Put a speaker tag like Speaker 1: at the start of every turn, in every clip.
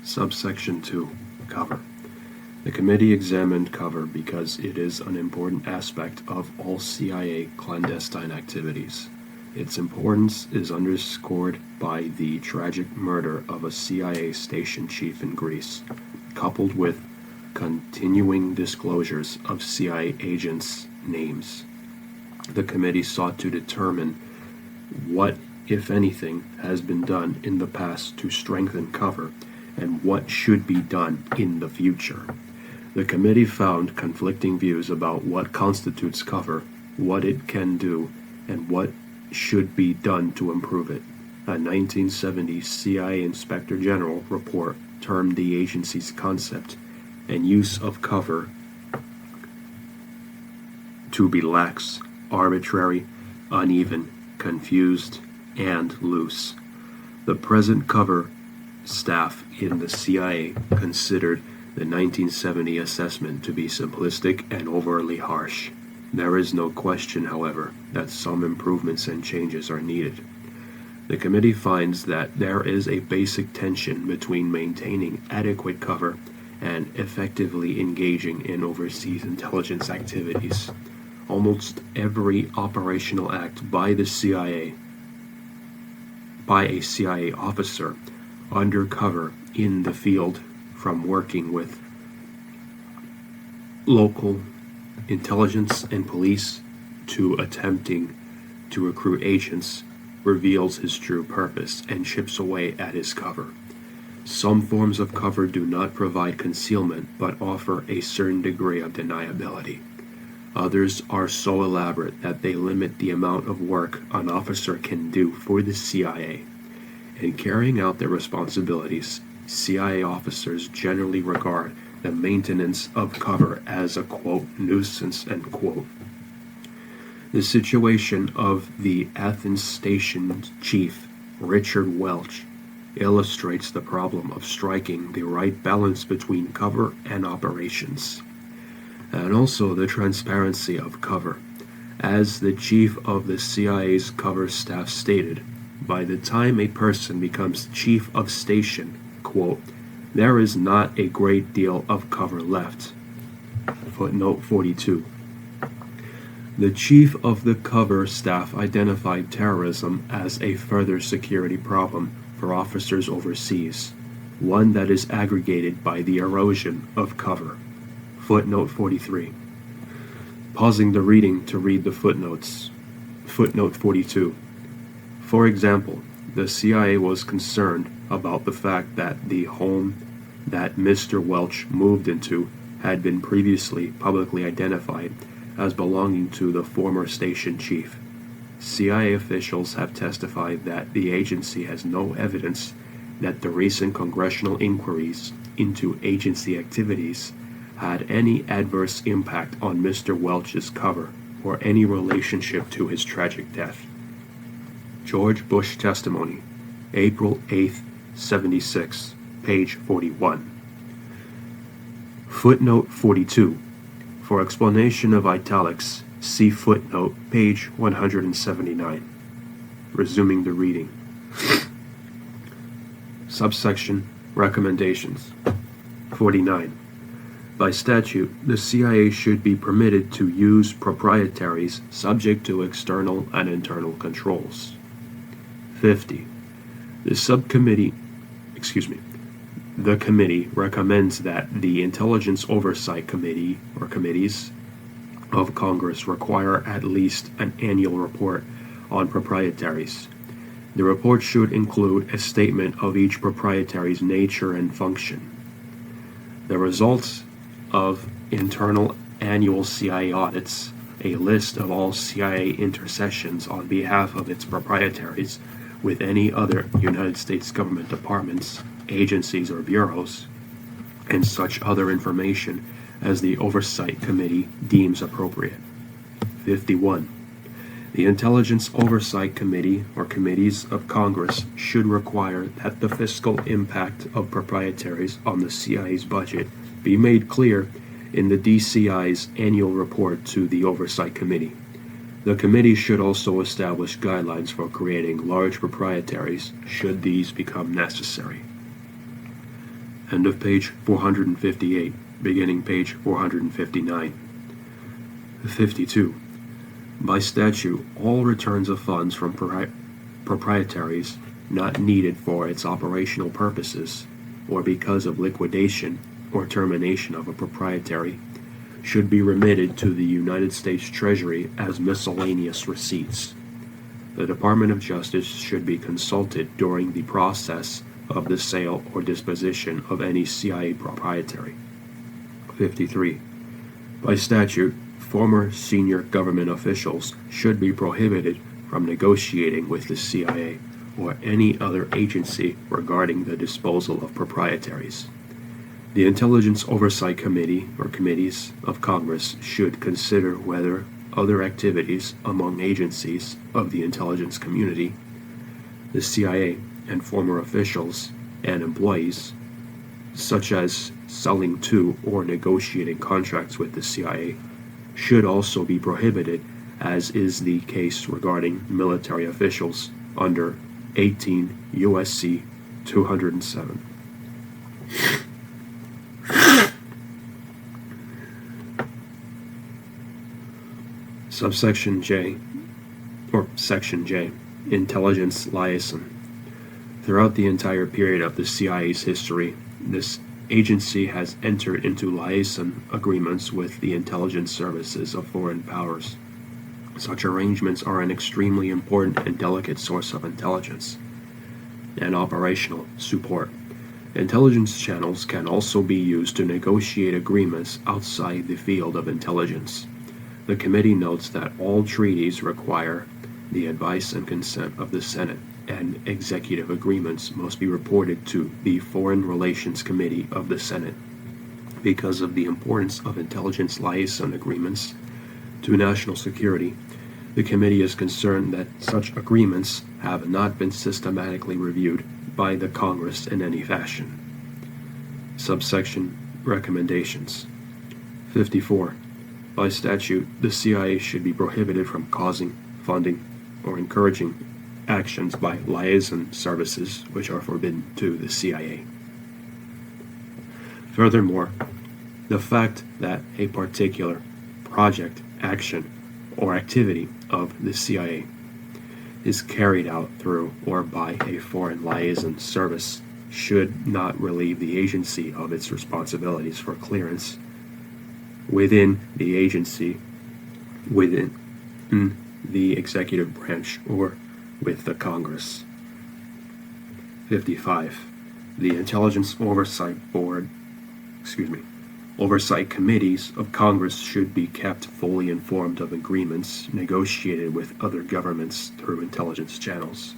Speaker 1: Subsection 2. Cover. The committee examined cover because it is an important aspect of all CIA clandestine activities. Its importance is underscored by the tragic murder of a CIA station chief in Greece, coupled with continuing disclosures of CIA agents' names. The committee sought to determine what, if anything, has been done in the past to strengthen cover and what should be done in the future. The committee found conflicting views about what constitutes cover, what it can do, and what should be done to improve it. A 1970 CIA Inspector General report termed the agency's concept and use of cover to be lax, arbitrary, uneven, confused, and loose. The present cover staff in the CIA considered the 1970 assessment to be simplistic and overly harsh. There is no question, however, that some improvements and changes are needed. The committee finds that there is a basic tension between maintaining adequate cover and effectively engaging in overseas intelligence activities. Almost every operational act by a CIA officer undercover in the field, from working with local intelligence and police to attempting to recruit agents, reveals his true purpose and chips away at his cover. Some forms of cover do not provide concealment but offer a certain degree of deniability. Others are so elaborate that they limit the amount of work an officer can do for the CIA. In carrying out their responsibilities, CIA officers generally regard the maintenance of cover as a, quote, nuisance, end quote. The situation of the Athens station chief, Richard Welch, illustrates the problem of striking the right balance between cover and operations, and also the transparency of cover. As the chief of the CIA's cover staff stated, by the time a person becomes chief of station, quote, there is not a great deal of cover left. Footnote 42. The chief of the cover staff identified terrorism as a further security problem for officers overseas, one that is aggregated by the erosion of cover. Footnote 43. Pausing the reading to read the footnotes. Footnote 42. For example, the CIA was concerned about the fact that the home that Mr. Welch moved into had been previously publicly identified as belonging to the former station chief. CIA officials have testified that the agency has no evidence that the recent congressional inquiries into agency activities had any adverse impact on Mr. Welch's cover or any relationship to his tragic death. George Bush testimony, April 8, 76, page 41. Footnote 42. For explanation of italics, see footnote, page 179. Resuming the reading. Subsection Recommendations. 49. By statute, the CIA should be permitted to use proprietaries subject to external and internal controls. 50. The committee recommends that the Intelligence Oversight Committee or committees of Congress require at least an annual report on proprietaries. The report should include a statement of each proprietary's nature and function, the results of internal annual CIA audits, a list of all CIA intercessions on behalf of its proprietaries with any other United States government departments, agencies, or bureaus, and such other information as the Oversight Committee deems appropriate. 51. The Intelligence Oversight Committee or committees of Congress should require that the fiscal impact of proprietaries on the CIA's budget be made clear in the DCI's annual report to the Oversight Committee. The committee should also establish guidelines for creating large proprietaries should these become necessary. End of page 458, beginning page 459. 52. By statute, all returns of funds from proprietaries not needed for its operational purposes, or because of liquidation or termination of a proprietary, should be remitted to the United States Treasury as miscellaneous receipts. The Department of Justice should be consulted during the process of the sale or disposition of any CIA proprietary. 53. By statute, former senior government officials should be prohibited from negotiating with the CIA or any other agency regarding the disposal of proprietaries. The Intelligence Oversight Committee or committees of Congress should consider whether other activities among agencies of the intelligence community, the CIA, and former officials and employees, such as selling to or negotiating contracts with the CIA, should also be prohibited, as is the case regarding military officials under 18 U.S.C. 207. Subsection J, or Section J, Intelligence Liaison. Throughout the entire period of the CIA's history, this agency has entered into liaison agreements with the intelligence services of foreign powers. Such arrangements are an extremely important and delicate source of intelligence and operational support. Intelligence channels can also be used to negotiate agreements outside the field of intelligence. The committee notes that all treaties require the advice and consent of the Senate, and executive agreements must be reported to the Foreign Relations Committee of the Senate. Because of the importance of intelligence liaison agreements to national security, the committee is concerned that such agreements have not been systematically reviewed by the Congress in any fashion. Subsection Recommendations. 54. By statute, the CIA should be prohibited from causing, funding, or encouraging actions by liaison services which are forbidden to the CIA. Furthermore, the fact that a particular project, action, or activity of the CIA is carried out through or by a foreign liaison service should not relieve the agency of its responsibilities for clearance within the agency, within the executive branch, or with the Congress. 55. The Intelligence Oversight Committees of Congress should be kept fully informed of agreements negotiated with other governments through intelligence channels.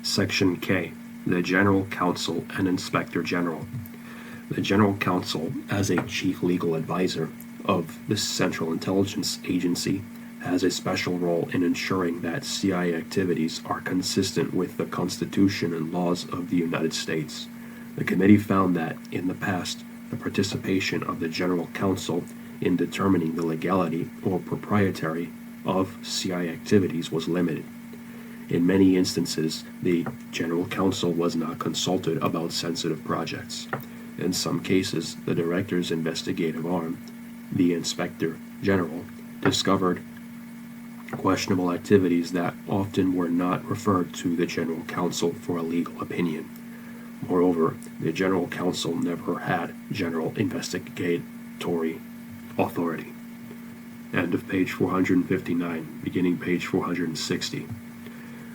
Speaker 1: Section K. The General Counsel and Inspector General. The General Counsel, as a chief legal advisor of the Central Intelligence Agency, has a special role in ensuring that CIA activities are consistent with the Constitution and laws of the United States. The committee found that, in the past, the participation of the General Counsel in determining the legality or propriety of CIA activities was limited. In many instances, the General Counsel was not consulted about sensitive projects. In some cases, the Director's investigative arm, the Inspector General, discovered questionable activities that often were not referred to the General Counsel for a legal opinion. Moreover, the General Counsel never had general investigatory authority. End of page 459, beginning page 460.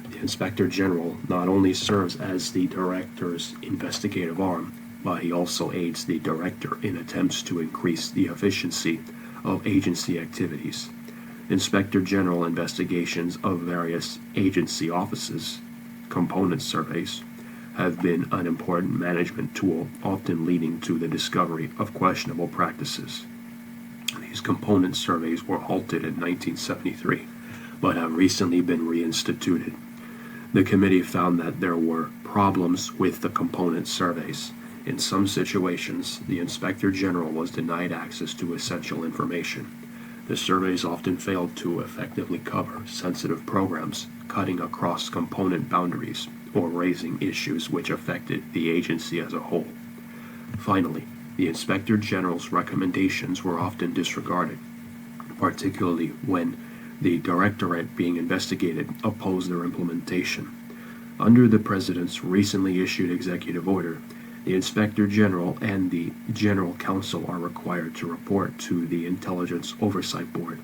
Speaker 1: The Inspector General not only serves as the Director's investigative arm, but he also aids the Director in attempts to increase the efficiency of agency activities. Inspector General investigations of various agency offices, component surveys, have been an important management tool, often leading to the discovery of questionable practices. These component surveys were halted in 1973, but have recently been reinstituted. The committee found that there were problems with the component surveys. In some situations, the Inspector General was denied access to essential information. The surveys often failed to effectively cover sensitive programs, cutting across component boundaries, or raising issues which affected the agency as a whole. Finally, the Inspector General's recommendations were often disregarded, particularly when the directorate being investigated opposed their implementation. Under the President's recently issued executive order, the Inspector General and the General Counsel are required to report to the Intelligence Oversight Board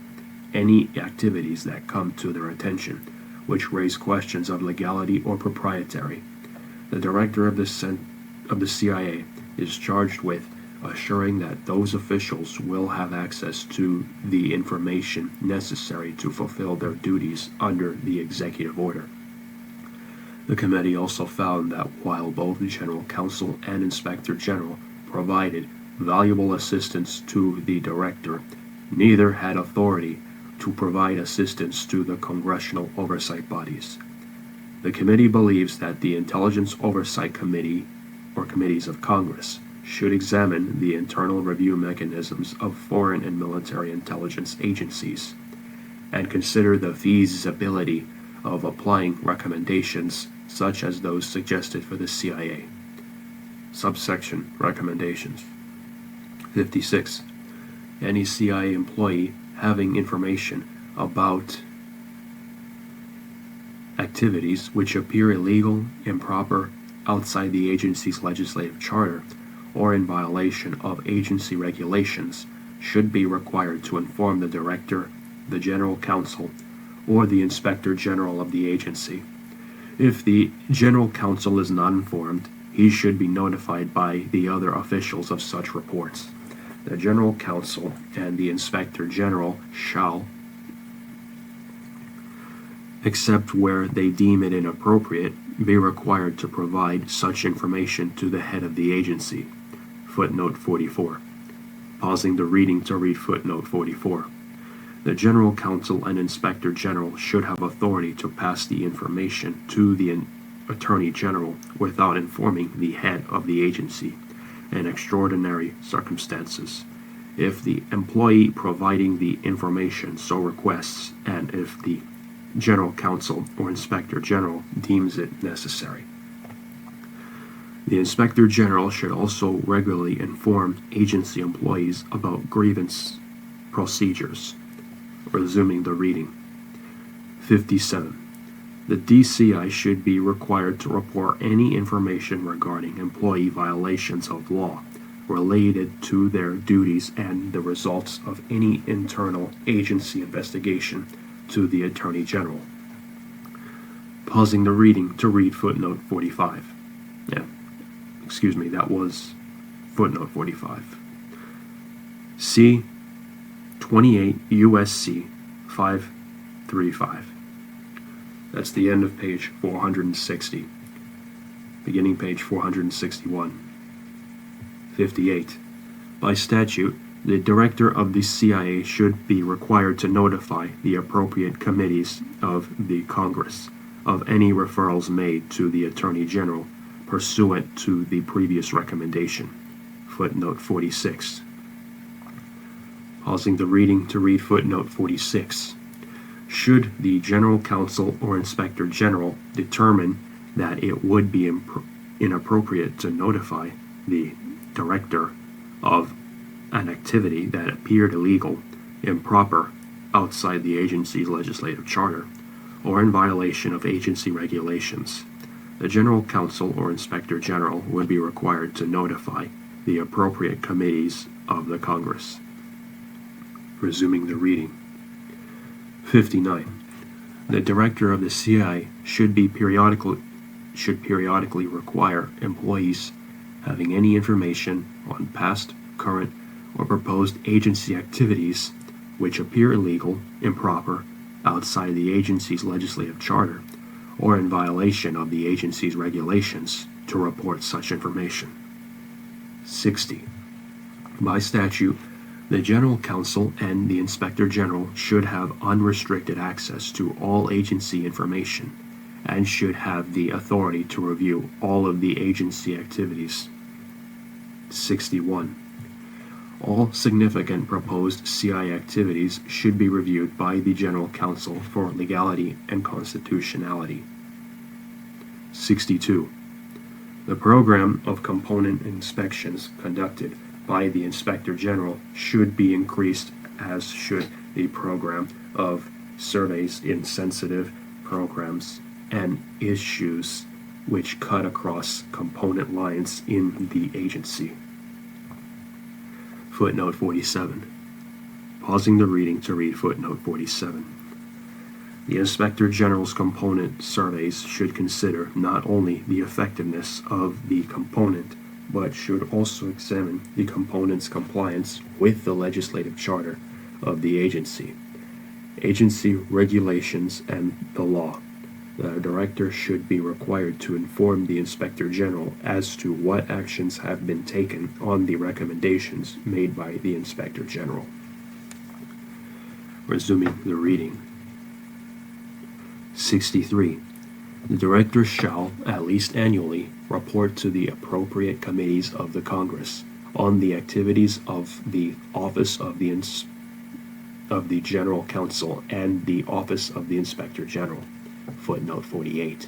Speaker 1: any activities that come to their attention which raise questions of legality or propriety. The Director of the CIA is charged with assuring that those officials will have access to the information necessary to fulfill their duties under the executive order. The committee also found that while both the General Counsel and Inspector General provided valuable assistance to the Director, neither had authority to provide assistance to the congressional oversight bodies. The committee believes that the Intelligence Oversight Committee, or committees of Congress, should examine the internal review mechanisms of foreign and military intelligence agencies and consider the feasibility of applying recommendations such as those suggested for the CIA. Subsection Recommendations 56. Any CIA employee having information about activities which appear illegal, improper, outside the agency's legislative charter, or in violation of agency regulations should be required to inform the Director, the General Counsel, or the Inspector General of the agency. If the General Counsel is not informed, he should be notified by the other officials of such reports. The General Counsel and the Inspector General shall, except where they deem it inappropriate, be required to provide such information to the head of the agency. Footnote 44. Pausing the reading to read footnote 44. The General Counsel and Inspector General should have authority to pass the information to the Attorney General without informing the head of the agency in extraordinary circumstances, if the employee providing the information so requests and if the General Counsel or Inspector General deems it necessary. The Inspector General should also regularly inform agency employees about grievance procedures. Resuming the reading. 57. The DCI should be required to report any information regarding employee violations of law related to their duties and the results of any internal agency investigation to the Attorney General. Pausing the reading to read footnote 45. That was footnote 45. C. 28 U.S.C. 535. That's the end of page 460. Beginning page 461. 58. By statute, the Director of the CIA should be required to notify the appropriate committees of the Congress of any referrals made to the Attorney General pursuant to the previous recommendation. Footnote 46. Pausing the reading to read footnote 46. Should the General Counsel or Inspector General determine that it would be inappropriate to notify the Director of an activity that appeared illegal, improper, outside the agency's legislative charter, or in violation of agency regulations, the General Counsel or Inspector General would be required to notify the appropriate committees of the Congress. Resuming the reading. 59. The Director of the CIA should periodically require employees having any information on past, current, or proposed agency activities which appear illegal, improper, outside the agency's legislative charter, or in violation of the agency's regulations, to report such information. 60. By statute, the General Counsel and the Inspector General should have unrestricted access to all agency information and should have the authority to review all of the agency activities. 61. All significant proposed CIA activities should be reviewed by the General Counsel for legality and constitutionality. 62. The program of component inspections conducted by the Inspector General should be increased, as should the program of surveys in sensitive programs and issues which cut across component lines in the agency. Footnote 47. Pausing the reading to read footnote 47. The Inspector General's component surveys should consider not only the effectiveness of the component, but should also examine the component's compliance with the legislative charter of the agency, agency regulations, and the law. The Director should be required to inform the Inspector General as to what actions have been taken on the recommendations made by the Inspector General. Resuming the reading. 63. The Director shall, at least annually, report to the appropriate committees of the Congress on the activities of the Office of the General Counsel and the Office of the Inspector General. Footnote 48.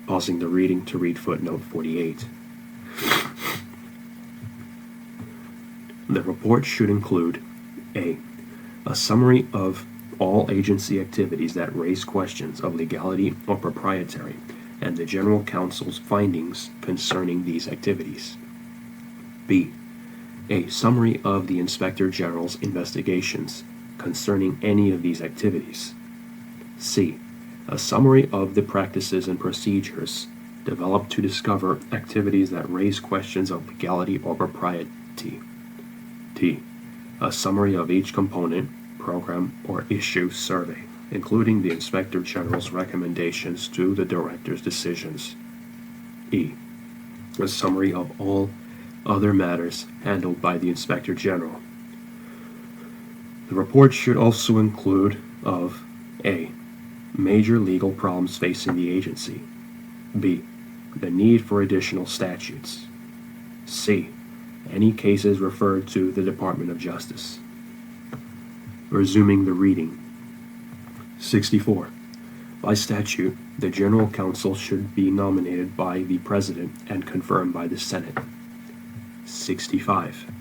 Speaker 1: Pausing the reading to read footnote 48. The report should include a summary of all agency activities that raise questions of legality or propriety, and the General Counsel's findings concerning these activities. B. A summary of the Inspector General's investigations concerning any of these activities. C. A summary of the practices and procedures developed to discover activities that raise questions of legality or propriety. D. A summary of each component, program, or issue survey, including the Inspector General's recommendations to the Director's decisions. E. A summary of all other matters handled by the Inspector General. The report should also include of A. Major legal problems facing the agency. B. The need for additional statutes. C. Any cases referred to the Department of Justice. Resuming the reading. 64. By statute, the General Counsel should be nominated by the President and confirmed by the Senate. 65.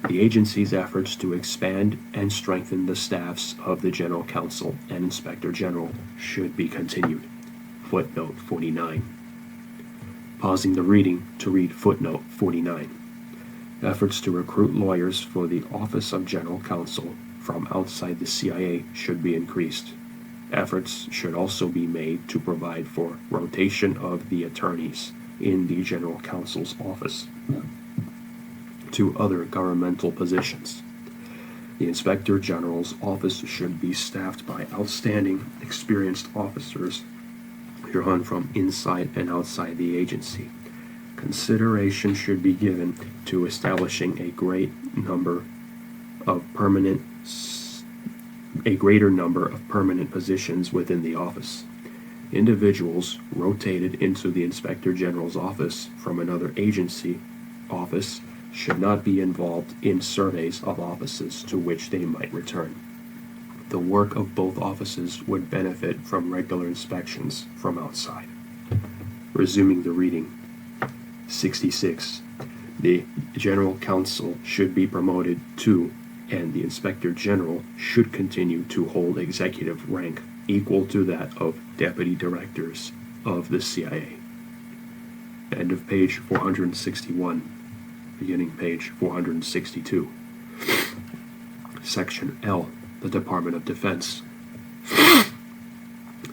Speaker 1: The agency's efforts to expand and strengthen the staffs of the General Counsel and Inspector General should be continued. Footnote 49. Pausing the reading to read footnote 49. Efforts to recruit lawyers for the Office of General Counsel from outside the CIA should be increased. Efforts should also be made to provide for rotation of the attorneys in the General Counsel's office to other governmental positions. The Inspector General's office should be staffed by outstanding, experienced officers drawn from inside and outside the agency. Consideration should be given to establishing a greater number of permanent positions within the office. Individuals rotated into the Inspector General's office from another agency office should not be involved in surveys of offices to which they might return. The work of both offices would benefit from regular inspections from outside. Resuming the reading. 66. The General Counsel should be promoted to, and the Inspector General should continue to hold executive rank equal to that of Deputy Directors of the CIA. End of page 461. Beginning page 462. Section L. The Department of Defense.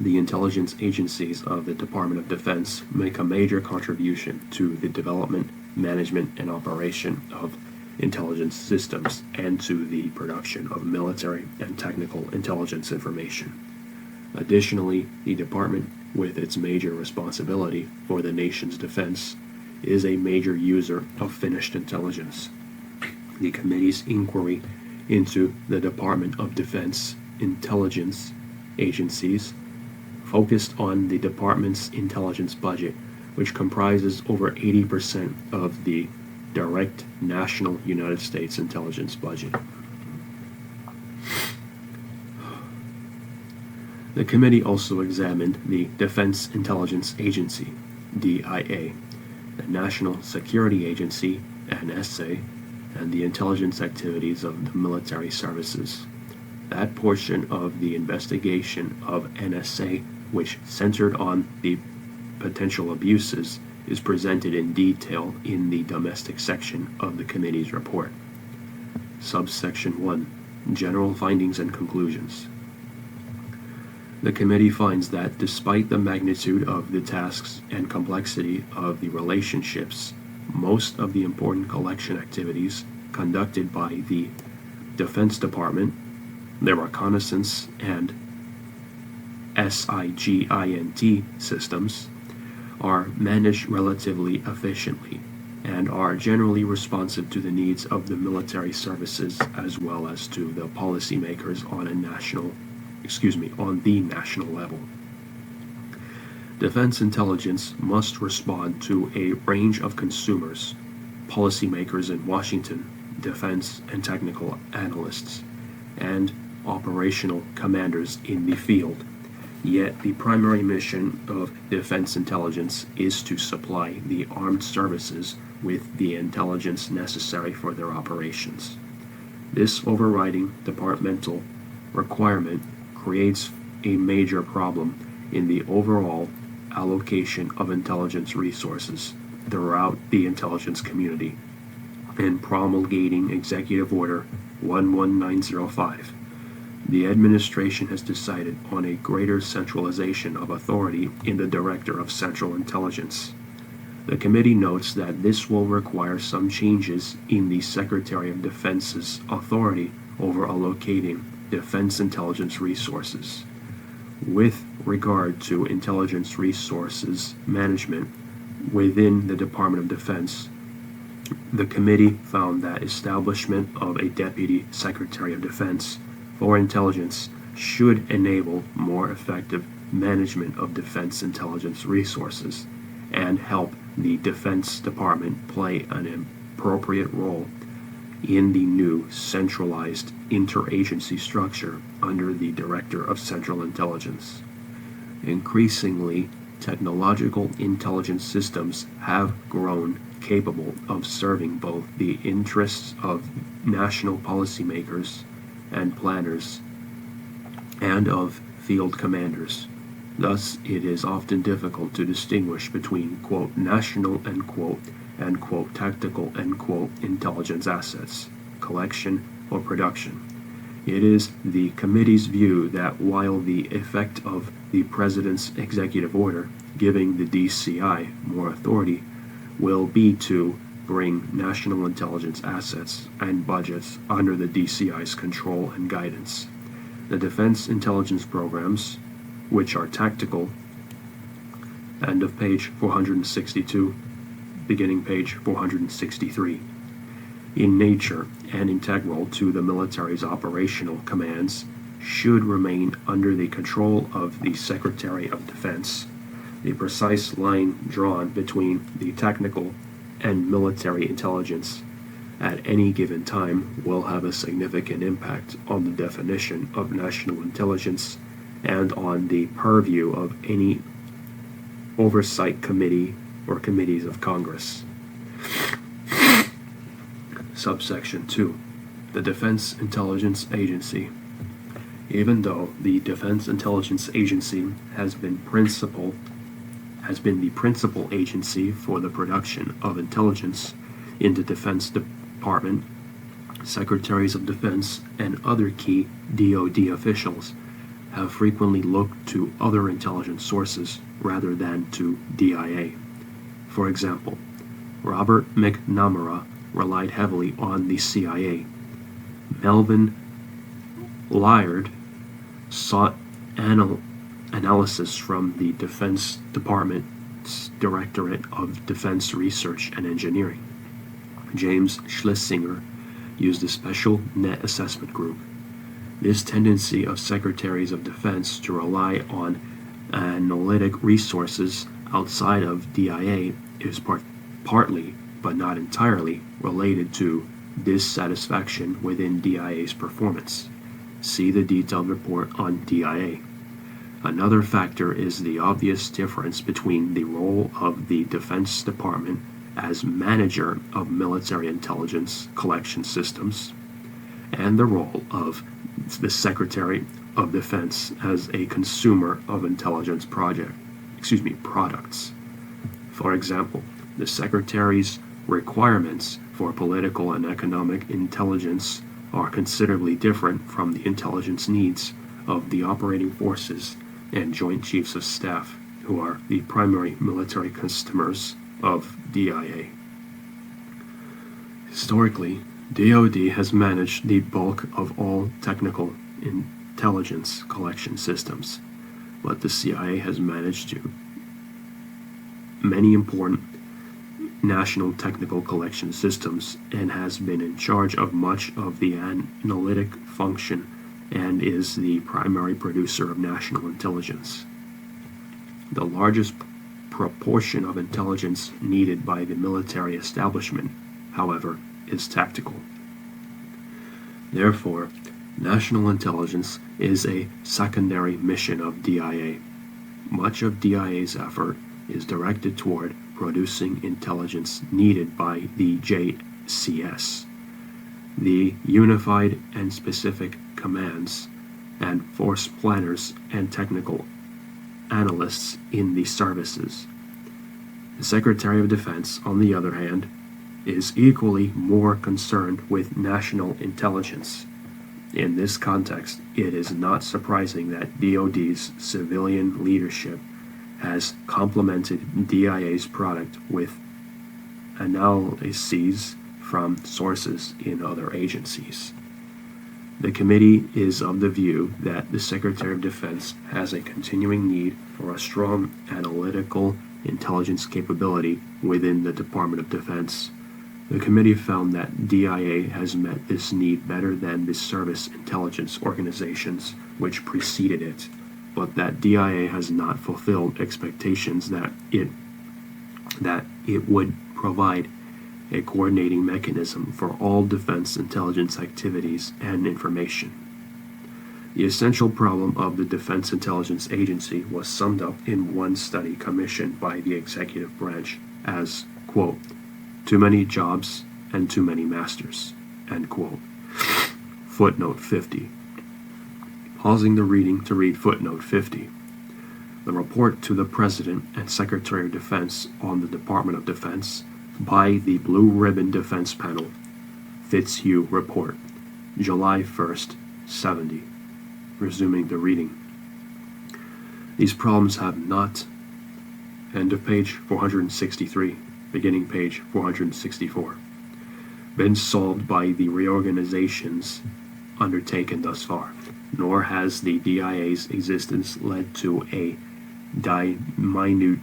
Speaker 1: The intelligence agencies of the Department of Defense make a major contribution to the development, management, and operation of intelligence systems and to the production of military and technical intelligence information. Additionally, the department, with its major responsibility for the nation's defense, is a major user of finished intelligence. The committee's inquiry into the Department of Defense intelligence agencies focused on the department's intelligence budget, which comprises over 80% of the direct national United States intelligence budget. The committee also examined the Defense Intelligence Agency, DIA, the National Security Agency, NSA, and the intelligence activities of the military services. That portion of the investigation of NSA, which centered on the potential abuses, is presented in detail in the domestic section of the committee's report. Subsection 1. General findings and conclusions. The committee finds that despite the magnitude of the tasks and complexity of the relationships, most of the important collection activities conducted by the Defense Department, their reconnaissance and SIGINT systems, are managed relatively efficiently and are generally responsive to the needs of the military services as well as to the policymakers on the national level. Defense intelligence must respond to a range of consumers, policymakers in Washington, defense and technical analysts, and operational commanders in the field. Yet the primary mission of defense intelligence is to supply the armed services with the intelligence necessary for their operations. This overriding departmental requirement creates a major problem in the overall allocation of intelligence resources throughout the intelligence community. In promulgating Executive Order 11905, the administration has decided on a greater centralization of authority in the Director of Central Intelligence. The committee notes that this will require some changes in the Secretary of Defense's authority over allocating defense intelligence resources. With regard to intelligence resources management within the Department of Defense, the committee found that establishment of a Deputy Secretary of Defense for Intelligence should enable more effective management of defense intelligence resources and help the Defense Department play an appropriate role in the new centralized interagency structure under the Director of Central Intelligence. Increasingly, technological intelligence systems have grown capable of serving both the interests of national policymakers and planners and of field commanders. Thus, it is often difficult to distinguish between, quote, national, end quote, and, quote, tactical, end quote, intelligence assets, collection, or production. It is the committee's view that while the effect of the President's executive order giving the DCI more authority will be to bring national intelligence assets and budgets under the DCI's control and guidance. The defense intelligence programs, which are tactical, end of page 462, beginning page 463, in nature and integral to the military's operational commands, should remain under the control of the Secretary of Defense. The precise line drawn between the technical and military intelligence at any given time will have a significant impact on the definition of national intelligence and on the purview of any oversight committee or committees of Congress. Subsection 2. The Defense Intelligence Agency. Even though the Defense Intelligence Agency has been the principal agency for the production of intelligence in the Defense Department, Secretaries of Defense and other key DoD officials have frequently looked to other intelligence sources rather than to DIA. For example, Robert McNamara relied heavily on the CIA. Melvin Laird sought analysis from the Defense Department's Directorate of Defense Research and Engineering. James Schlesinger used a special net assessment group. This tendency of Secretaries of Defense to rely on analytic resources outside of DIA is partly but not entirely, related to dissatisfaction within DIA's performance. See the detailed report on DIA. Another factor is the obvious difference between the role of the Defense Department as manager of military intelligence collection systems and the role of the Secretary of Defense as a consumer of intelligence products. For example, the Secretary's requirements for political and economic intelligence are considerably different from the intelligence needs of the operating forces and Joint Chiefs of Staff, who are the primary military customers of DIA. Historically, DoD has managed the bulk of all technical intelligence collection systems, but the CIA has managed to many important national technical collection systems and has been in charge of much of the analytic function and is the primary producer of national intelligence. The largest proportion of intelligence needed by the military establishment, however, is tactical. Therefore, national intelligence is a secondary mission of DIA. Much of DIA's effort is directed toward producing intelligence needed by the JCS, the Unified and Specific Commands, and force planners and technical analysts in the services. The Secretary of Defense, on the other hand, is equally more concerned with national intelligence. In this context, it is not surprising that DoD's civilian leadership has complemented DIA's product with analyses from sources in other agencies. The committee is of the view that the Secretary of Defense has a continuing need for a strong analytical intelligence capability within the Department of Defense. The committee found that DIA has met this need better than the service intelligence organizations which preceded it, but that DIA has not fulfilled expectations that it would provide a coordinating mechanism for all defense intelligence activities and information. The essential problem of the Defense Intelligence Agency was summed up in one study commissioned by the executive branch as, quote, "too many jobs and too many masters," end quote. Footnote 50. Pausing the reading to read footnote 50. The report to the President and Secretary of Defense on the Department of Defense by the Blue Ribbon Defense Panel, Fitzhugh Report, July 1st, 70. Resuming the reading. These problems have not, end of page 463, beginning page 464, been solved by the reorganizations undertaken thus far, nor has the DIA's existence led to a diminution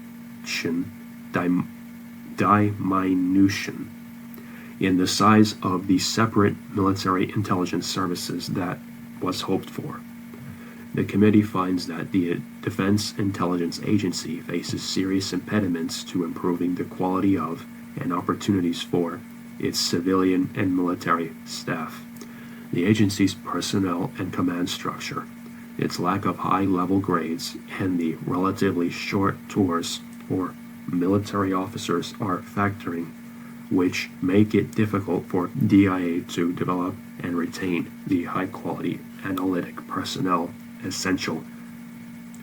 Speaker 1: in the size of the separate military intelligence services that was hoped for. The committee finds that the Defense Intelligence Agency faces serious impediments to improving the quality of and opportunities for its civilian and military staff. The agency's personnel and command structure, its lack of high-level grades, and the relatively short tours for military officers are factoring which make it difficult for DIA to develop and retain the high-quality analytic personnel essential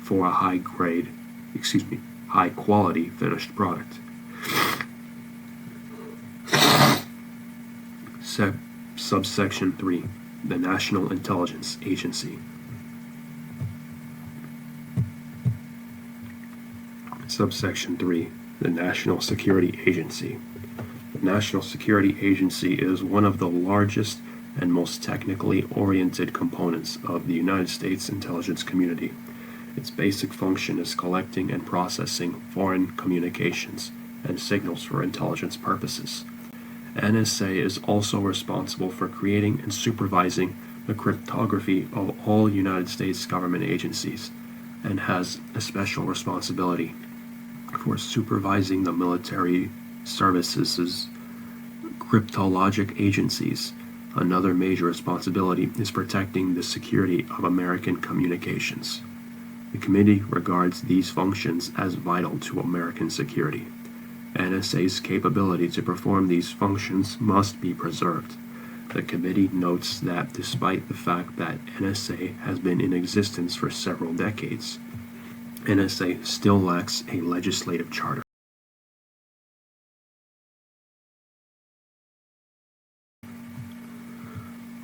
Speaker 1: for a high-quality finished product. Subsection 3, the National Intelligence Agency. Subsection 3, the National Security Agency. The National Security Agency is one of the largest and most technically oriented components of the United States intelligence community. Its basic function is collecting and processing foreign communications and signals for intelligence purposes. NSA is also responsible for creating and supervising the cryptography of all United States government agencies and has a special responsibility for supervising the military services' cryptologic agencies. Another major responsibility is protecting the security of American communications. The committee regards these functions as vital to American security. NSA's capability to perform these functions must be preserved. The committee notes that despite the fact that NSA has been in existence for several decades, NSA still lacks a legislative charter.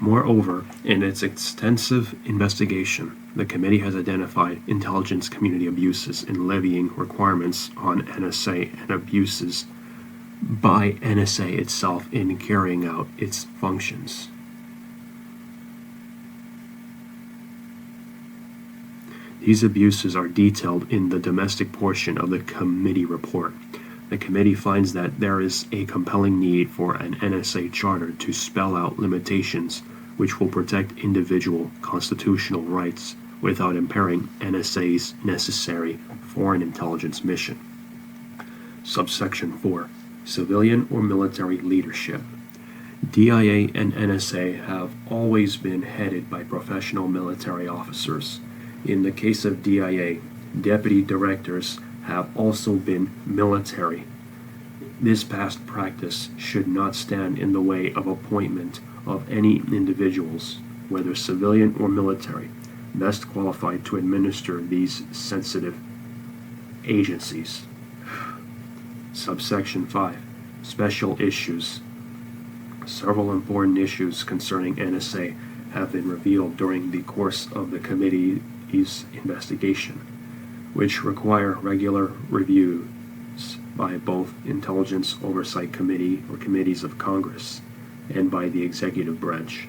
Speaker 1: Moreover, in its extensive investigation, the committee has identified intelligence community abuses in levying requirements on NSA and abuses by NSA itself in carrying out its functions. These abuses are detailed in the domestic portion of the committee report. The committee finds that there is a compelling need for an NSA charter to spell out limitations which will protect individual constitutional rights without impairing NSA's necessary foreign intelligence mission. Subsection 4. Civilian or military leadership. DIA and NSA have always been headed by professional military officers. In the case of DIA, deputy directors have also been military. This past practice should not stand in the way of appointment of any individuals, whether civilian or military, best qualified to administer these sensitive agencies. Subsection 5. Special issues. Several important issues concerning NSA have been revealed during the course of the committee's investigation, which require regular reviews by both Intelligence Oversight Committee or committees of Congress and by the executive branch.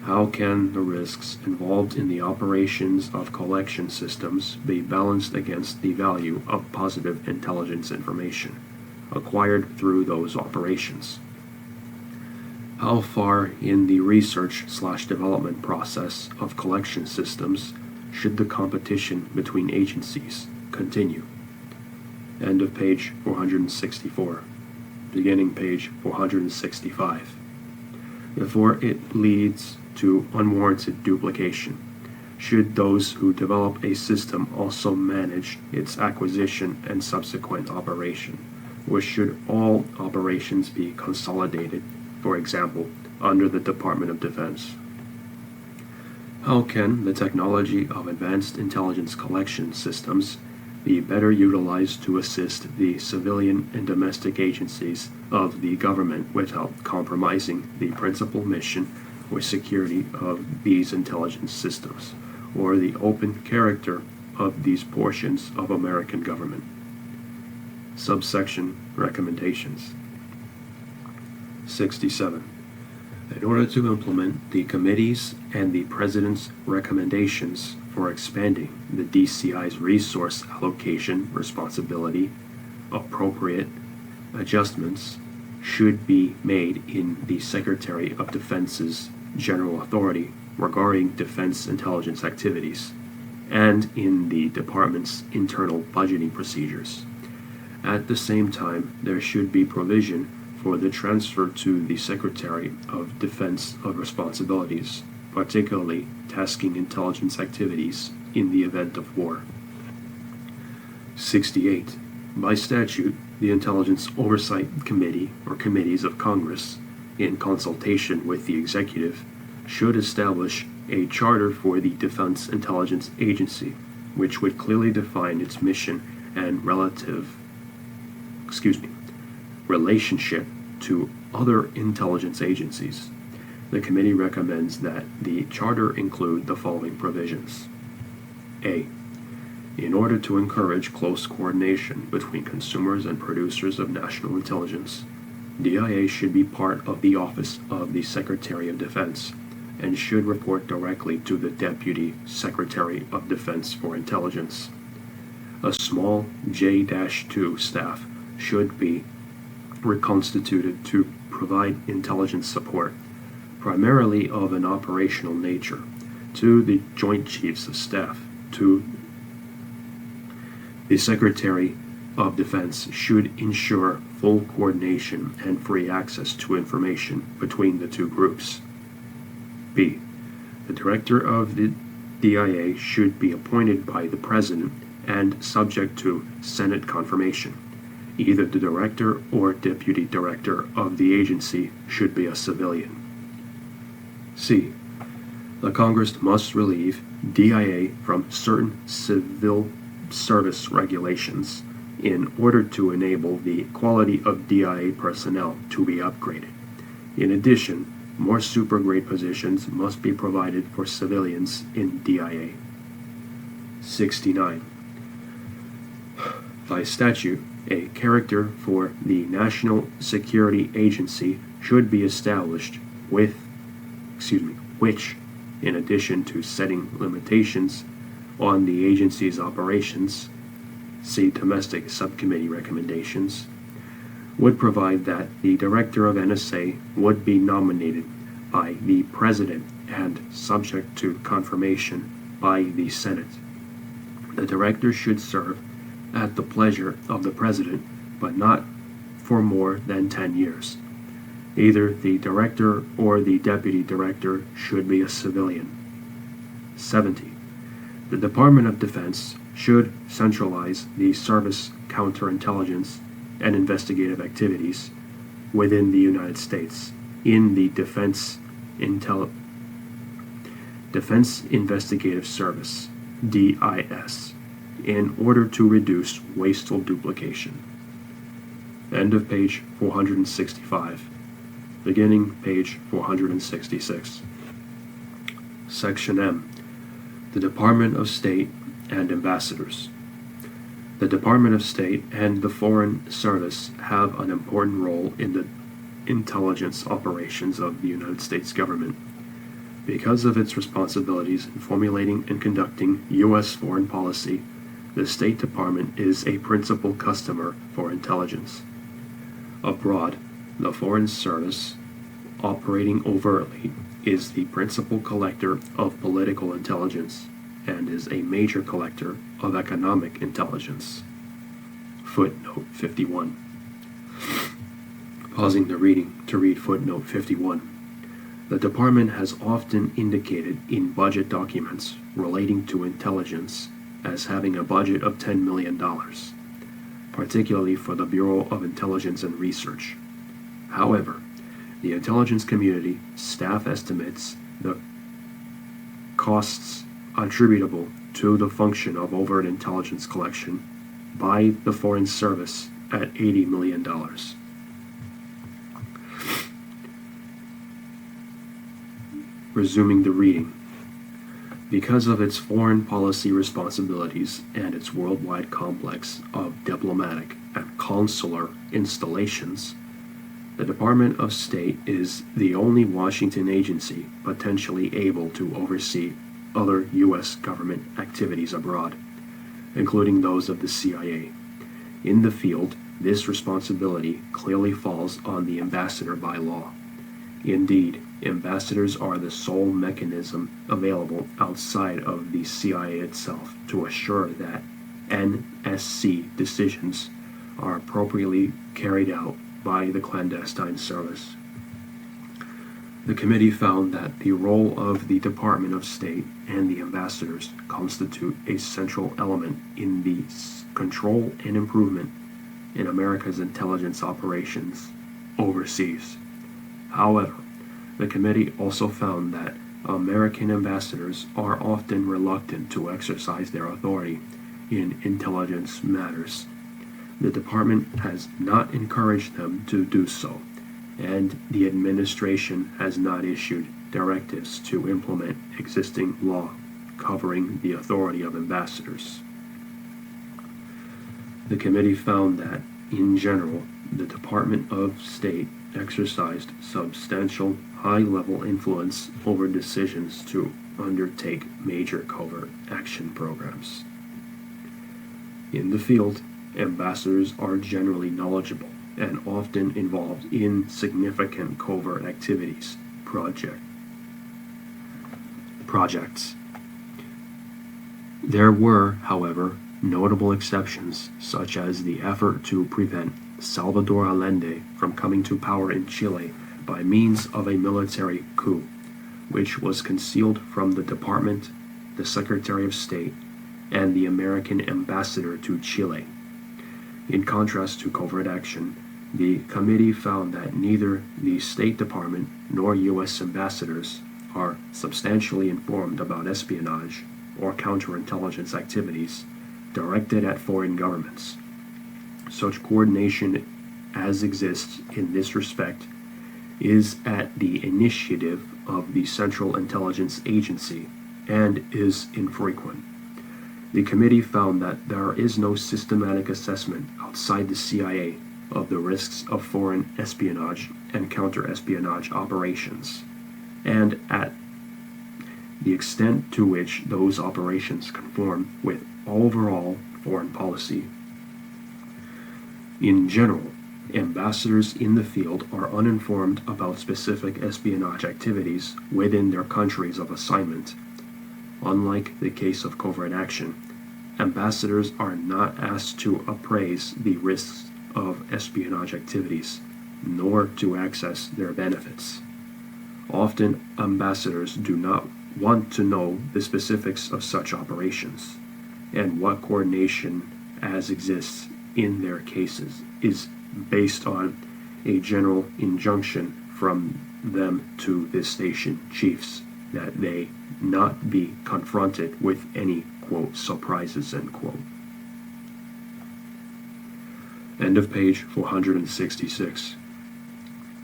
Speaker 1: How can the risks involved in the operations of collection systems be balanced against the value of positive intelligence information acquired through those operations? How far in the research/development process of collection systems should the competition between agencies continue? End of page 464. Beginning page 465. Before it leads to unwarranted duplication, should those who develop a system also manage its acquisition and subsequent operation, or should all operations be consolidated, for example, under the Department of Defense? How can the technology of advanced intelligence collection systems be better utilized to assist the civilian and domestic agencies of the government without compromising the principal mission or security of these intelligence systems, or the open character of these portions of American government? Subsection Recommendations. 67. In order to implement the committee's and the President's recommendations for expanding the DCI's resource allocation responsibility, appropriate adjustments should be made in the Secretary of Defense's general authority regarding defense intelligence activities and in the department's internal budgeting procedures. At the same time, there should be provision for the transfer to the Secretary of Defense of responsibilities, particularly tasking intelligence activities in the event of war. 68. By statute, the Intelligence Oversight Committee or committees of Congress, in consultation with the executive, should establish a charter for the Defense Intelligence Agency, which would clearly define its mission and relationship to other intelligence agencies. The committee recommends that the charter include the following provisions. A. In order to encourage close coordination between consumers and producers of national intelligence, DIA should be part of the Office of the Secretary of Defense and should report directly to the Deputy Secretary of Defense for Intelligence. A small J-2 staff should be reconstituted to provide intelligence support, primarily of an operational nature, to the Joint Chiefs of Staff, to the Secretary of Defense should ensure full coordination and free access to information between the two groups. B. The Director of the DIA should be appointed by the President and subject to Senate confirmation. Either the Director or Deputy Director of the agency should be a civilian. C. The Congress must relieve DIA from certain civil service regulations in order to enable the quality of DIA personnel to be upgraded. In addition, more super-grade positions must be provided for civilians in DIA. 69. By statute, a character for the National Security Agency should be established which, in addition to setting limitations on the agency's operations, see Domestic Subcommittee recommendations, would provide that the Director of NSA would be nominated by the President and subject to confirmation by the Senate. The Director should serve at the pleasure of the President, but not for more than 10 years. Either the Director or the Deputy Director should be a civilian. 70. The Department of Defense should centralize the service counterintelligence and investigative activities within the United States in the Defense Investigative Service, DIS, in order to reduce wasteful duplication. End of page 465. Beginning page 466. Section M. The Department of State and Ambassadors. The Department of State and the Foreign Service have an important role in the intelligence operations of the United States government. Because of its responsibilities in formulating and conducting U.S. foreign policy, the State Department is a principal customer for intelligence. Abroad, the Foreign Service, operating overtly, is the principal collector of political intelligence and is a major collector of economic intelligence. Footnote 51. Pausing the reading to read footnote 51. The Department has often indicated in budget documents relating to intelligence as having a budget of $10 million, particularly for the Bureau of Intelligence and Research. However, the intelligence community staff estimates the costs attributable to the function of overt intelligence collection by the Foreign Service at $80 million. Resuming the reading. Because of its foreign policy responsibilities and its worldwide complex of diplomatic and consular installations, the Department of State is the only Washington agency potentially able to oversee other U.S. government activities abroad, including those of the CIA. In the field, this responsibility clearly falls on the ambassador by law. Indeed, ambassadors are the sole mechanism available outside of the CIA itself to assure that NSC decisions are appropriately carried out by the clandestine service. The committee found that the role of the Department of State and the ambassadors constitute a central element in the control and improvement in America's intelligence operations overseas. However, the committee also found that American ambassadors are often reluctant to exercise their authority in intelligence matters. The department has not encouraged them to do so, and the administration has not issued directives to implement existing law covering the authority of ambassadors. The committee found that, in general, the Department of State exercised substantial high-level influence over decisions to undertake major covert action programs. In the field, ambassadors are generally knowledgeable and often involved in significant covert activities, projects. There were, however, Notable exceptions, such as the effort to prevent Salvador Allende from coming to power in Chile by means of a military coup, which was concealed from the Department, the Secretary of State, and the American ambassador to Chile. In contrast to covert action, the committee found that neither the State Department nor U.S. ambassadors are substantially informed about espionage or counterintelligence activities directed at foreign governments. Such coordination as exists in this respect is at the initiative of the Central Intelligence Agency and is infrequent. The committee found that there is no systematic assessment outside the CIA of the risks of foreign espionage and counter-espionage operations, and at the extent to which those operations conform with overall foreign policy. In general, ambassadors in the field are uninformed about specific espionage activities within their countries of assignment. Unlike the case of covert action, ambassadors are not asked to appraise the risks of espionage activities, nor to access their benefits. Often, ambassadors do not want to know the specifics of such operations, and what coordination as exists in their cases is based on a general injunction from them to the station chiefs that they not be confronted with any, quote, surprises, end quote. End of page 466.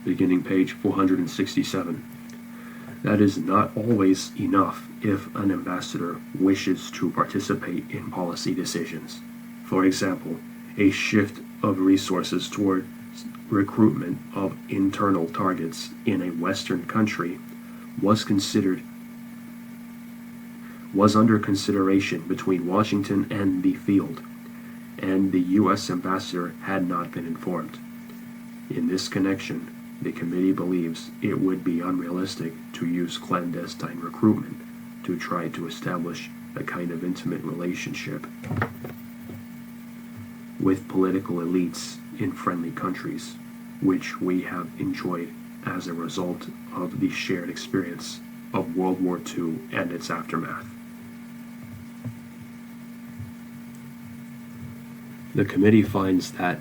Speaker 1: Beginning page 467. That is not always enough if an ambassador wishes to participate in policy decisions. For example, a shift of resources toward recruitment of internal targets in a Western country was under consideration between Washington and the field, and the U.S. ambassador had not been informed. In this connection, the committee believes it would be unrealistic to use clandestine recruitment to try to establish a kind of intimate relationship with political elites in friendly countries, which we have enjoyed as a result of the shared experience of World War II and its aftermath. The committee finds that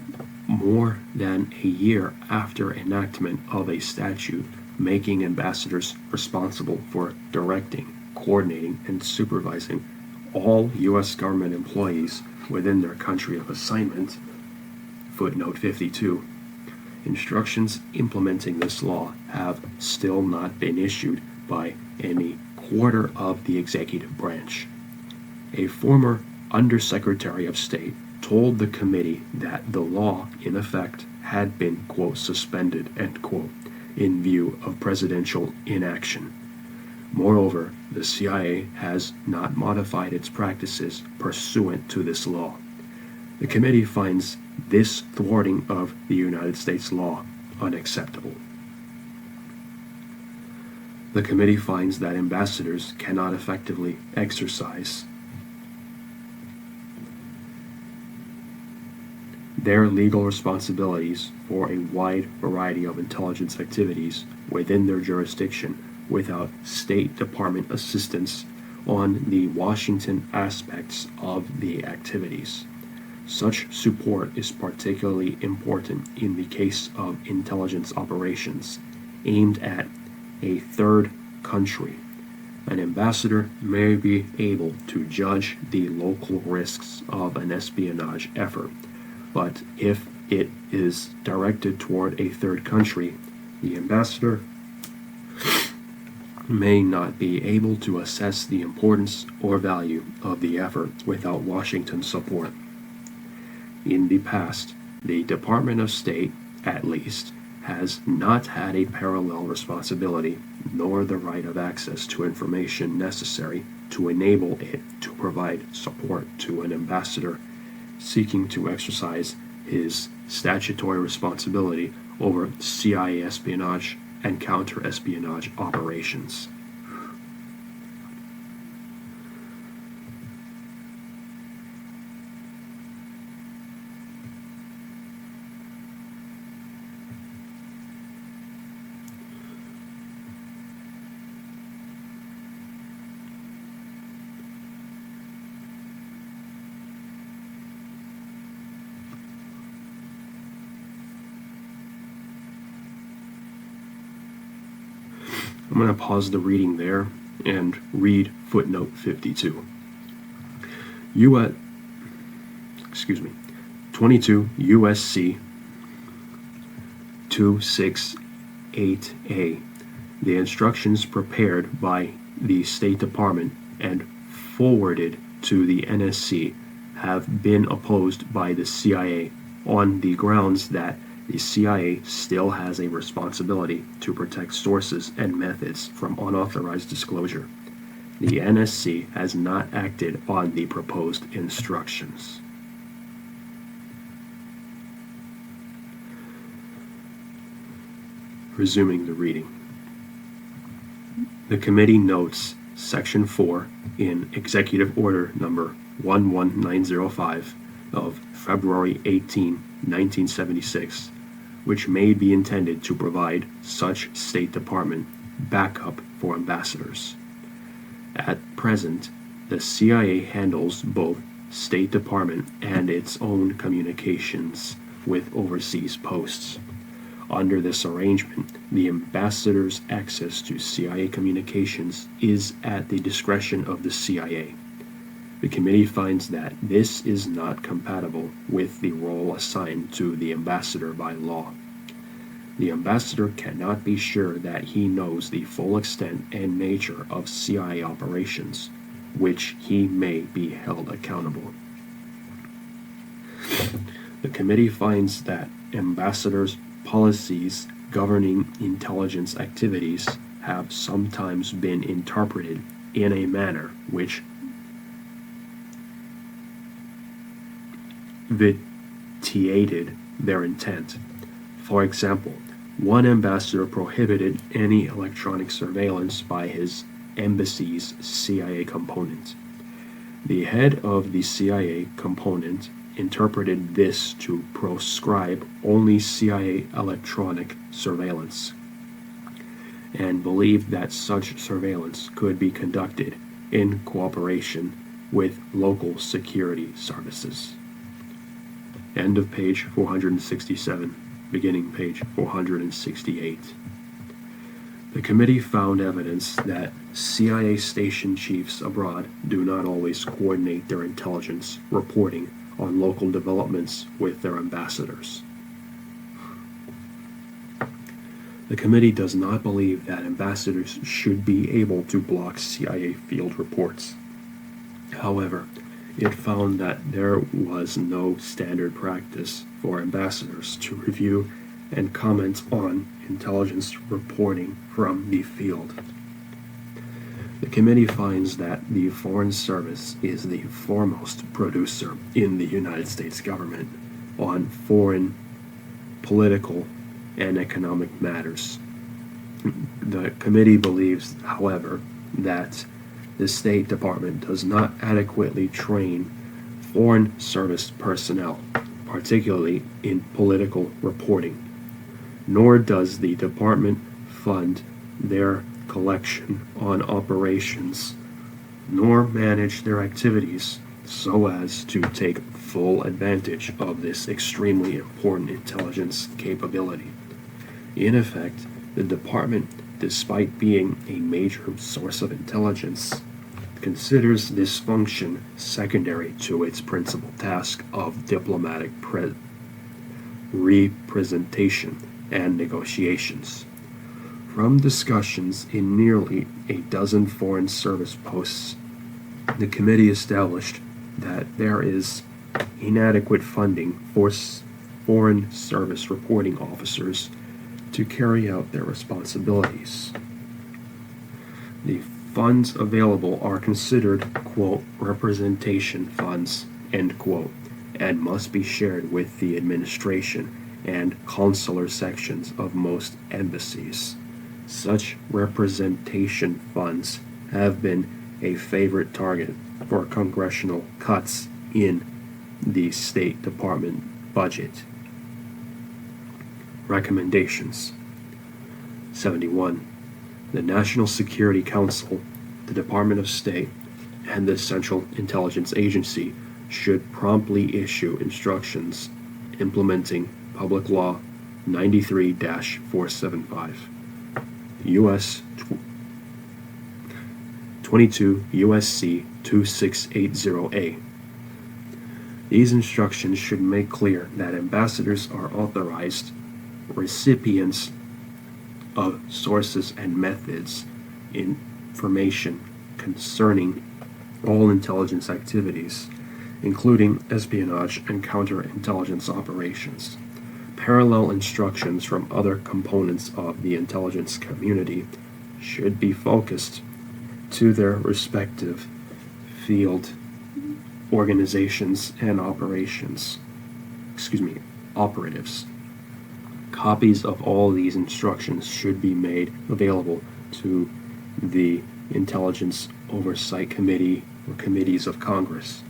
Speaker 1: more than a year after enactment of a statute making ambassadors responsible for directing, coordinating, and supervising all U.S. government employees within their country of assignment, footnote 52, instructions implementing this law have still not been issued by any quarter of the executive branch. A former Undersecretary of State told the committee that the law, in effect, had been, quote, suspended, end quote, in view of presidential inaction. Moreover, the CIA has not modified its practices pursuant to this law. The committee finds this thwarting of the United States law unacceptable. The committee finds that ambassadors cannot effectively exercise their legal responsibilities for a wide variety of intelligence activities within their jurisdiction without State Department assistance on the Washington aspects of the activities. Such support is particularly important in the case of intelligence operations aimed at a third country. An ambassador may be able to judge the local risks of an espionage effort, but if it is directed toward a third country, the ambassador may not be able to assess the importance or value of the effort without Washington support. In the past, the Department of State, at least, has not had a parallel responsibility nor the right of access to information necessary to enable it to provide support to an ambassador seeking to exercise his statutory responsibility over CIA espionage and counter-espionage operations. I'm going to pause the reading there and read footnote 52. 22 USC 268A. The instructions prepared by the State Department and forwarded to the NSC have been opposed by the CIA on the grounds that the CIA still has a responsibility to protect sources and methods from unauthorized disclosure. The NSC has not acted on the proposed instructions. Resuming the reading. The committee notes Section 4 in Executive Order Number 11905 of February 18, 1976, which may be intended to provide such State Department backup for ambassadors. At present, the CIA handles both State Department and its own communications with overseas posts. Under this arrangement, the ambassador's access to CIA communications is at the discretion of the CIA. The committee finds that this is not compatible with the role assigned to the ambassador by law. The ambassador cannot be sure that he knows the full extent and nature of CIA operations, which he may be held accountable. The committee finds that ambassadors' policies governing intelligence activities have sometimes been interpreted in a manner which vitiated their intent. For example, one ambassador prohibited any electronic surveillance by his embassy's CIA component. The head of the CIA component interpreted this to proscribe only CIA electronic surveillance, and believed that such surveillance could be conducted in cooperation with local security services. End of page 467, beginning page 468. The committee found evidence that CIA station chiefs abroad do not always coordinate their intelligence reporting on local developments with their ambassadors. The committee does not believe that ambassadors should be able to block CIA field reports. However, it found that there was no standard practice for ambassadors to review and comment on intelligence reporting from the field. The committee finds that the Foreign Service is the foremost producer in the United States government on foreign, political, and economic matters. The committee believes, however, that the State Department does not adequately train Foreign Service personnel, particularly in political reporting, nor does the department fund their collection on operations, nor manage their activities so as to take full advantage of this extremely important intelligence capability. In effect, the department, despite being a major source of intelligence, considers this function secondary to its principal task of diplomatic representation and negotiations. From discussions in nearly a dozen Foreign Service posts, the committee established that there is inadequate funding for Foreign Service reporting officers to carry out their responsibilities. The funds available are considered, quote, representation funds, end quote, and must be shared with the administration and consular sections of most embassies. Such representation funds have been a favorite target for congressional cuts in the State Department budget. Recommendations. 71. The National Security Council, the Department of State, and the Central Intelligence Agency should promptly issue instructions implementing Public Law 93-475. U.S. 22 U.S.C. 2680A. These instructions should make clear that ambassadors are authorized recipients of sources and methods information concerning all intelligence activities, including espionage and counterintelligence operations. Parallel instructions from other components of the intelligence community should be focused to their respective field organizations and operatives. Copies of all these instructions should be made available to the Intelligence Oversight Committee or committees of Congress.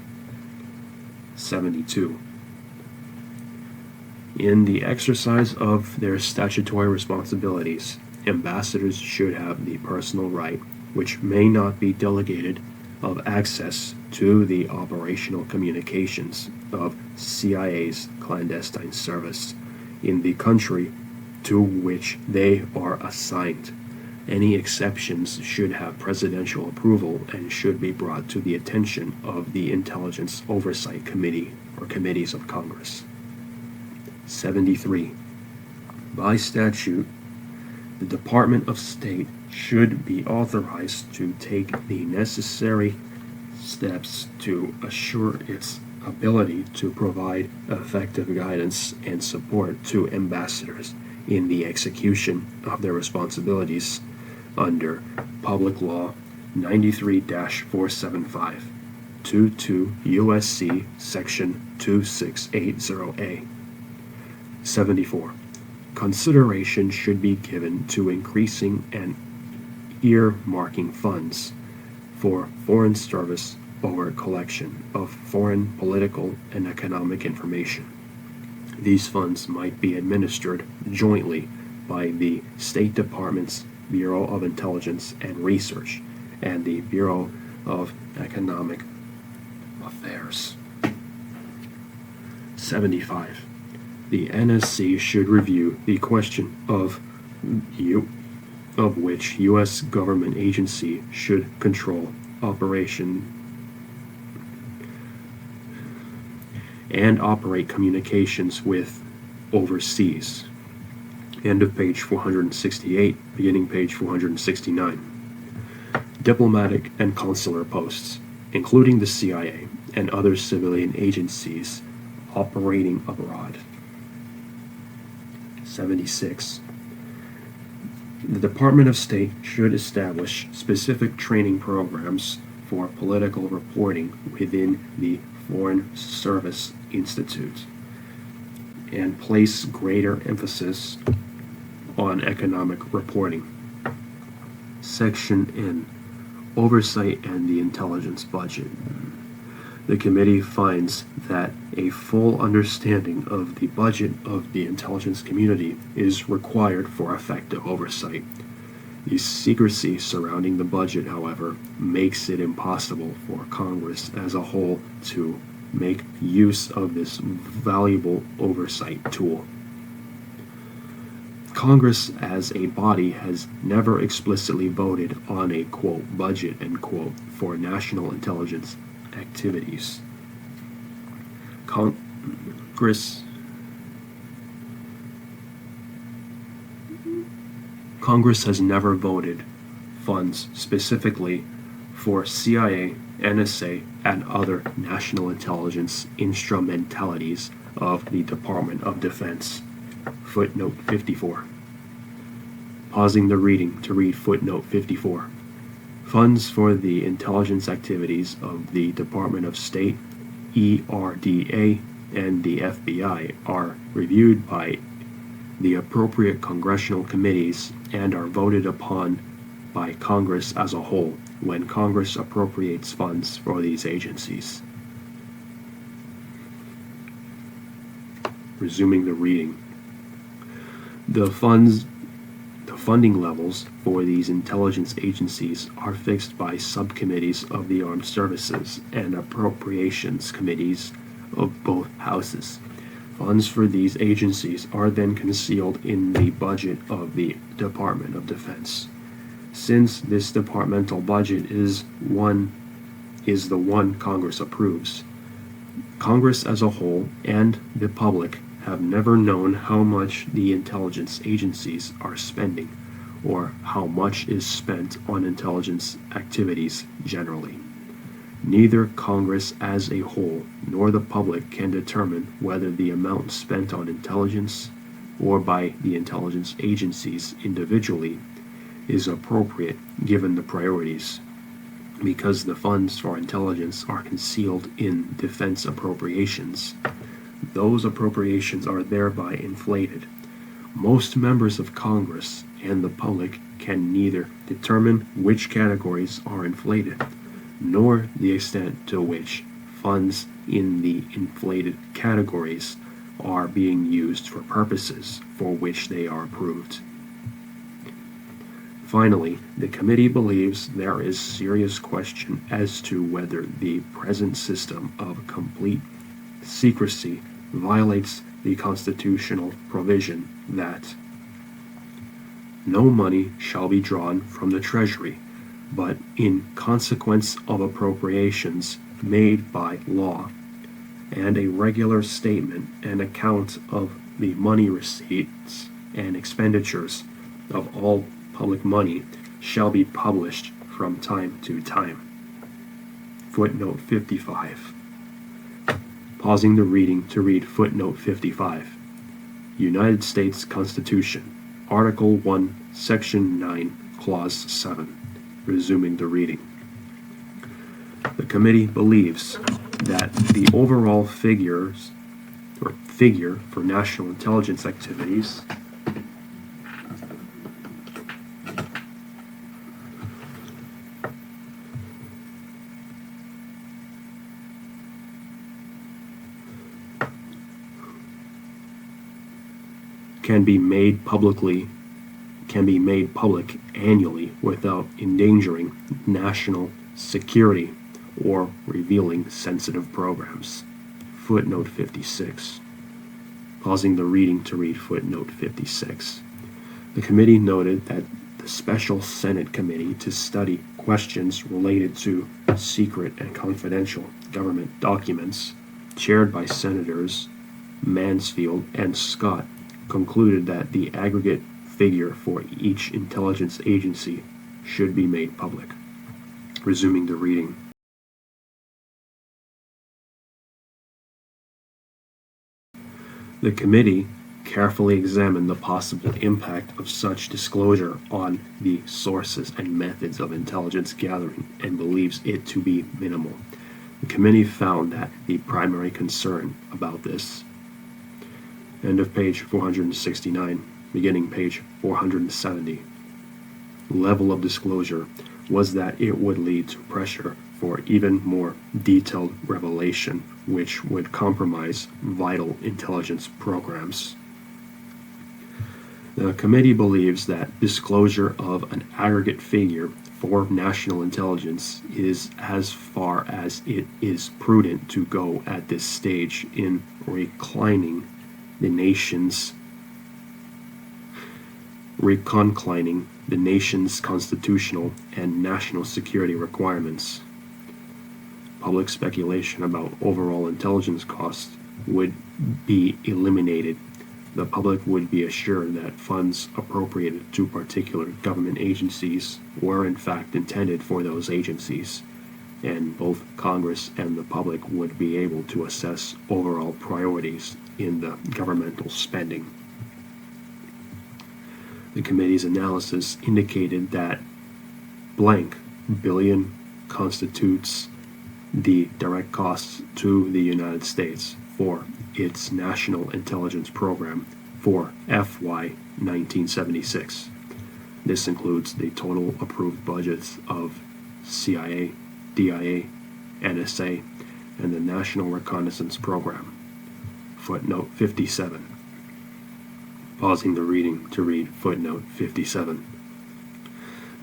Speaker 1: 72. In the exercise of their statutory responsibilities, ambassadors should have the personal right, which may not be delegated, of access to the operational communications of CIA's clandestine service in the country to which they are assigned. Any exceptions should have presidential approval and should be brought to the attention of the Intelligence Oversight Committee or committees of Congress. 73. By statute, the Department of State should be authorized to take the necessary steps to assure its ability to provide effective guidance and support to ambassadors in the execution of their responsibilities under Public Law 93-475, 22 U.S.C. Section 2680A. 74. Consideration should be given to increasing and earmarking funds for foreign service or collection of foreign political and economic information. These funds might be administered jointly by the State Department's Bureau of Intelligence and Research and the Bureau of Economic Affairs. 75. The NSC should review the question of which U.S. government agency should control operation and operate communications with overseas. End of page 468, beginning page 469. Diplomatic and consular posts, including the CIA and other civilian agencies operating abroad. 76. The Department of State should establish specific training programs for political reporting within the Foreign Service Institute and place greater emphasis on economic reporting. Section N. Oversight and the Intelligence Budget. The committee finds that a full understanding of the budget of the intelligence community is required for effective oversight. The secrecy surrounding the budget, however, makes it impossible for Congress as a whole to make use of this valuable oversight tool. Congress as a body has never explicitly voted on a, quote, budget, end quote, for national intelligence activities. Congress has never voted funds specifically for CIA, NSA, and other national intelligence instrumentalities of the Department of Defense. Footnote 54. Pausing the reading to read footnote 54. Funds for the intelligence activities of the Department of State, ERDA, and the FBI are reviewed by the appropriate congressional committees and are voted upon by Congress as a whole when Congress appropriates funds for these agencies. Resuming the reading. The funding levels for these intelligence agencies are fixed by subcommittees of the Armed Services and appropriations committees of both houses. Funds for these agencies are then concealed in the budget of the Department of Defense. Since this departmental budget is the one Congress approves, Congress as a whole and the public have never known how much the intelligence agencies are spending, or how much is spent on intelligence activities generally. Neither Congress as a whole nor the public can determine whether the amount spent on intelligence or by the intelligence agencies individually is appropriate given the priorities, because the funds for intelligence are concealed in defense appropriations. Those appropriations are thereby inflated. Most members of Congress and the public can neither determine which categories are inflated, nor the extent to which funds in the inflated categories are being used for purposes for which they are approved. Finally, the committee believes there is serious question as to whether the present system of complete secrecy violates the constitutional provision that no money shall be drawn from the Treasury, but in consequence of appropriations made by law, and a regular statement and account of the money receipts and expenditures of all public money shall be published from time to time. Footnote 55. Pausing the reading to read footnote 55. United States Constitution, Article 1, Section 9, Clause 7. Resuming the reading. The committee believes that the overall figure for national intelligence activities can be made public annually without endangering national security or revealing sensitive programs. Footnote 56. Pausing the reading to read footnote 56. The committee noted that the Special Senate Committee to study questions related to secret and confidential government documents, chaired by Senators Mansfield and Scott, concluded that the aggregate figure for each intelligence agency should be made public. Resuming the reading. The committee carefully examined the possible impact of such disclosure on the sources and methods of intelligence gathering and believes it to be minimal. The committee found that the primary concern about this, end of page 469, beginning page 470, level of disclosure was that it would lead to pressure for even more detailed revelation, which would compromise vital intelligence programs. The committee believes that disclosure of an aggregate figure for national intelligence is as far as it is prudent to go at this stage in reconciling the nation's constitutional and national security requirements. Public speculation about overall intelligence costs would be eliminated. The public would be assured that funds appropriated to particular government agencies were in fact intended for those agencies, and both Congress and the public would be able to assess overall priorities in the governmental spending. The committee's analysis indicated that blank billion constitutes the direct costs to the United States for its national intelligence program for FY 1976. This includes the total approved budgets of CIA, DIA, NSA, and the National Reconnaissance Program. Footnote 57. Pausing the reading to read footnote 57.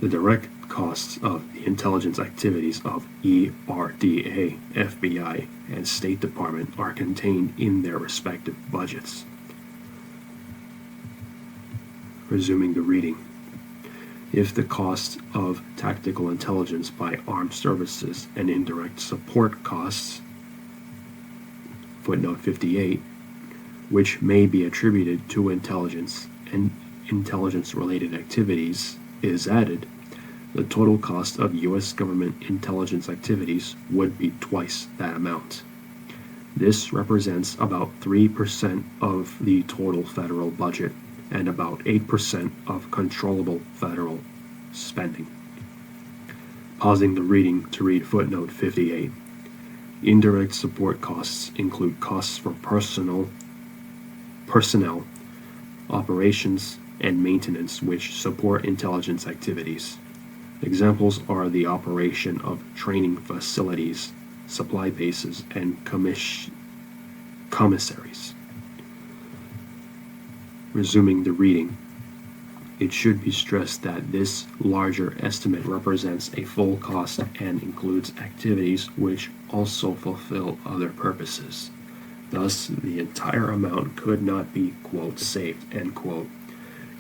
Speaker 1: The direct costs of the intelligence activities of ERDA, FBI, and State Department are contained in their respective budgets. Resuming the reading. If the cost of tactical intelligence by armed services and indirect support costs, footnote 58, which may be attributed to intelligence and intelligence-related activities, is added, the total cost of U.S. government intelligence activities would be twice that amount. This represents about 3% of the total federal budget and about 8% of controllable federal spending. Pausing the reading to read footnote 58. Indirect support costs include costs for personnel, operations, and maintenance which support intelligence activities. Examples are the operation of training facilities, supply bases, and commissaries. Resuming the reading. It should be stressed that this larger estimate represents a full cost and includes activities which also fulfill other purposes. Thus, the entire amount could not be, quote, saved, end quote,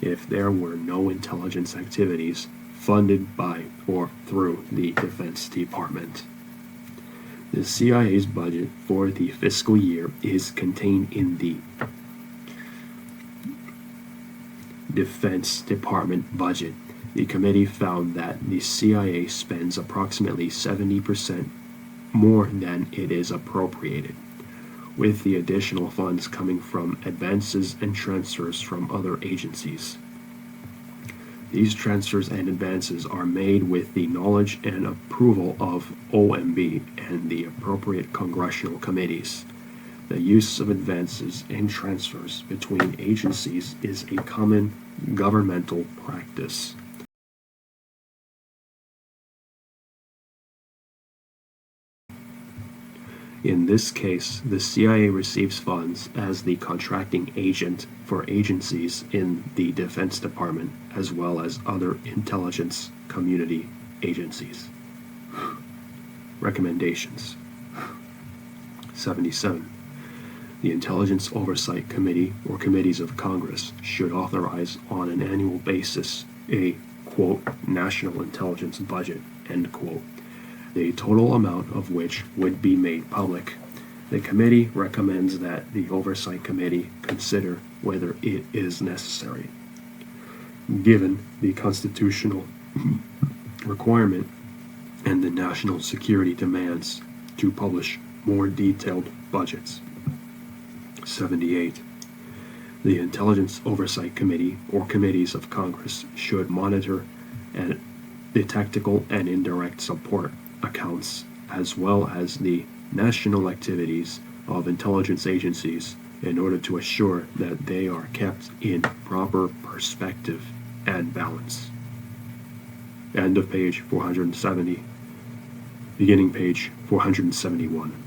Speaker 1: if there were no intelligence activities funded by or through the Defense Department. The CIA's budget for the fiscal year is contained in the Defense Department budget. The committee found that the CIA spends approximately 70% more than it is appropriated, with the additional funds coming from advances and transfers from other agencies. These transfers and advances are made with the knowledge and approval of OMB and the appropriate congressional committees. The use of advances and transfers between agencies is a common governmental practice. In this case, the CIA receives funds as the contracting agent for agencies in the Defense Department as well as other intelligence community agencies. Recommendations. 77. The Intelligence Oversight Committee or committees of Congress should authorize on an annual basis a, quote, national intelligence budget, end quote, the total amount of which would be made public. The committee recommends that the Oversight Committee consider whether it is necessary, given the constitutional requirement and the national security demands, to publish more detailed budgets. 78. The Intelligence Oversight Committee or committees of Congress should monitor the tactical and indirect support accounts as well as the national activities of intelligence agencies in order to assure that they are kept in proper perspective and balance. End of page 470. Beginning page 471.